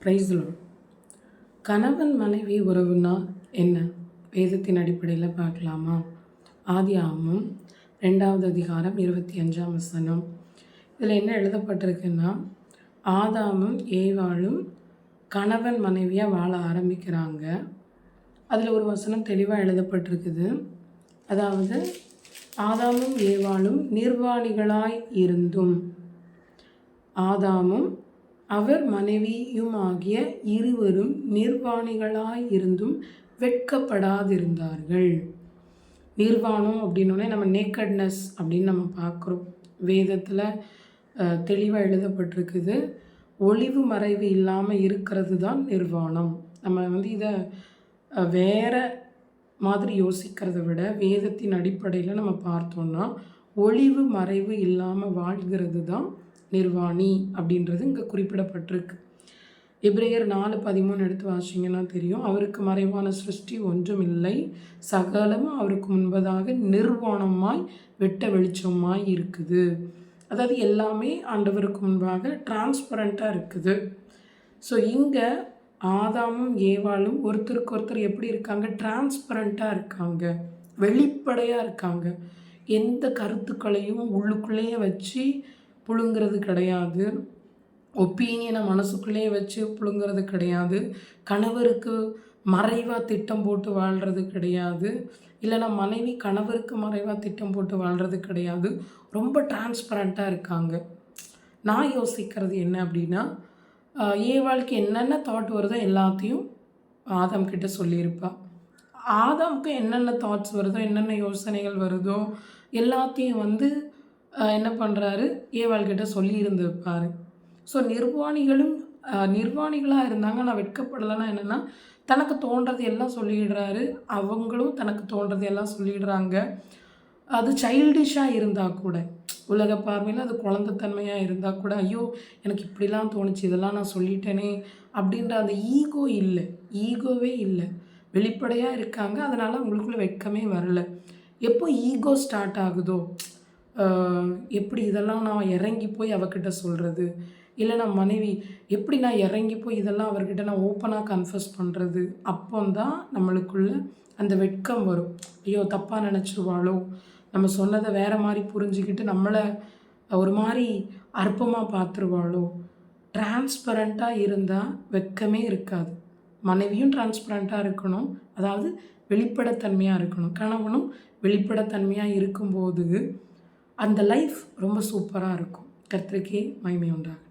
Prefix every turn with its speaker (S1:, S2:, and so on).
S1: Praise the Lord. கணவன் மனைவி உறவுனா என்ன? வேதத்தின் அடிப்படையில் பார்க்கலாமா? ஆதியாகமம் 2வது அதிகாரம் 25ஆம் வசனம். இதில் என்ன எழுதப்பட்டிருக்குன்னா, ஆதாமும் ஏவாளும் கணவன் மனைவியாக வாழ ஆரம்பிக்கிறாங்க. அதில் ஒரு வசனம் தெளிவாக எழுதப்பட்டிருக்குது. அதாவது, ஆதாமும் ஏவாளும் நிர்வாணிகளாய் இருந்தும், ஆதாமும் அவர் மனைவியுமாகிய இருவரும் நிர்வாணிகளாய் இருந்தும் வெட்கப்படாதிருந்தார்கள். நிர்வாணம் அப்படின்னோடனே நம்ம நேக்கட்னஸ் அப்படின்னு நம்ம பார்க்குறோம். வேதத்தில் தெளிவாக எழுதப்பட்டிருக்குது. ஒளிவு மறைவு இல்லாமல் இருக்கிறது தான் நிர்வாணம். நம்ம இதை வேறு மாதிரி யோசிக்கிறத விட வேதத்தின் அடிப்படையில் நம்ம பார்த்தோன்னா ஒளிவு மறைவு இல்லாமல் வாழ்கிறது தான் நிர்வாணி அப்படின்றது இங்கே குறிப்பிடப்பட்டிருக்கு. எபிரேயர் 4:13 எடுத்து வாசிங்கன்னா தெரியும். அவருக்கு மறைவான சிருஷ்டி ஒன்றும் இல்லை, சகலமும் அவருக்கு முன்பதாக நிர்வாணமாய் வெட்ட வெளிச்சமாய் இருக்குது. அதாவது எல்லாமே ஆண்டவருக்கு முன்பாக டிரான்ஸ்பரண்ட்டாக இருக்குது. ஸோ இங்கே ஆதாமும் ஏவாளும் ஒருத்தருக்கு ஒருத்தர் எப்படி இருக்காங்க? டிரான்ஸ்பரண்ட்டாக இருக்காங்க, வெளிப்படையாக இருக்காங்க. எந்த கருத்துக்களையும் உள்ளுக்குள்ளேயே வச்சு புழுங்கிறது கிடையாது. ஒப்பீனியனை மனசுக்குள்ளேயே வச்சு புழுங்கிறது கிடையாது. கணவருக்கு மறைவாக திட்டம் போட்டு வாழ்கிறது கிடையாது. இல்லைனா மனைவி கணவருக்கு மறைவாக திட்டம் போட்டு வாழ்கிறது கிடையாது. ரொம்ப டிரான்ஸ்பரண்ட்டாக இருக்காங்க. நான் யோசிக்கிறது என்ன அப்படின்னா, ஏவாளுக்கு என்னென்ன தாட் வருதோ எல்லாத்தையும் ஆதாம் கிட்ட சொல்லியிருப்பா. ஆதாமுக்கு என்னென்ன தாட்ஸ் வருதோ, என்னென்ன யோசனைகள் வருதோ எல்லாத்தையும் என்ன பண்ணுறாரு, ஏவாள்கிட்ட சொல்லி இருந்திருப்பார். ஸோ நிர்வாணிகளாக இருந்தாங்க. நான் வெட்கப்படலைன்னா என்னென்னா, தனக்கு தோன்றது எல்லாம் சொல்லிடுறாரு, அவங்களும் தனக்கு தோன்றது எல்லாம் சொல்லிடுறாங்க. அது சைல்டிஷாக இருந்தால் கூட, உலக பார்வையில் அது குழந்தைத்தன்மையாக இருந்தால் கூட, ஐயோ எனக்கு இப்படிலாம் தோணுச்சு, இதெல்லாம் நான் சொல்லிட்டேனே அப்படின்ற அந்த ஈகோவே இல்லை. வெளிப்படையாக இருக்காங்க. அதனால் அவங்களுக்குள்ள வெட்கமே வரல. எப்போ ஈகோ ஸ்டார்ட் ஆகுதோ, எப்படி இதெல்லாம் நான் இறங்கி போய் அவகிட்ட சொல்கிறது, இல்லை நான் மனைவி எப்படி நான் இறங்கி போய் இதெல்லாம் அவர்கிட்ட நான் ஓப்பனாக கன்ஃபஸ் பண்ணுறது, அப்போந்தான் நம்மளுக்குள்ள அந்த வெட்கம் வரும். ஐயோ தப்பாக நினச்சிருவாளோ, நம்ம சொன்னதை வேறு மாதிரி புரிஞ்சுக்கிட்டு நம்மளை ஒரு மாதிரி அற்பமாக பார்த்துருவாளோ. டிரான்ஸ்பரண்ட்டாக இருந்தால் வெட்கமே இருக்காது. மனைவியும் டிரான்ஸ்பரண்ட்டாக இருக்கணும், அதாவது வெளிப்படைத்தன்மையாக இருக்கணும். கணவனும் வெளிப்படைத்தன்மையாக இருக்கும்போது அந்த லைஃப் ரொம்ப சூப்பராக இருக்கும். கர்த்தருக்கே மகிமை உண்டாகும்.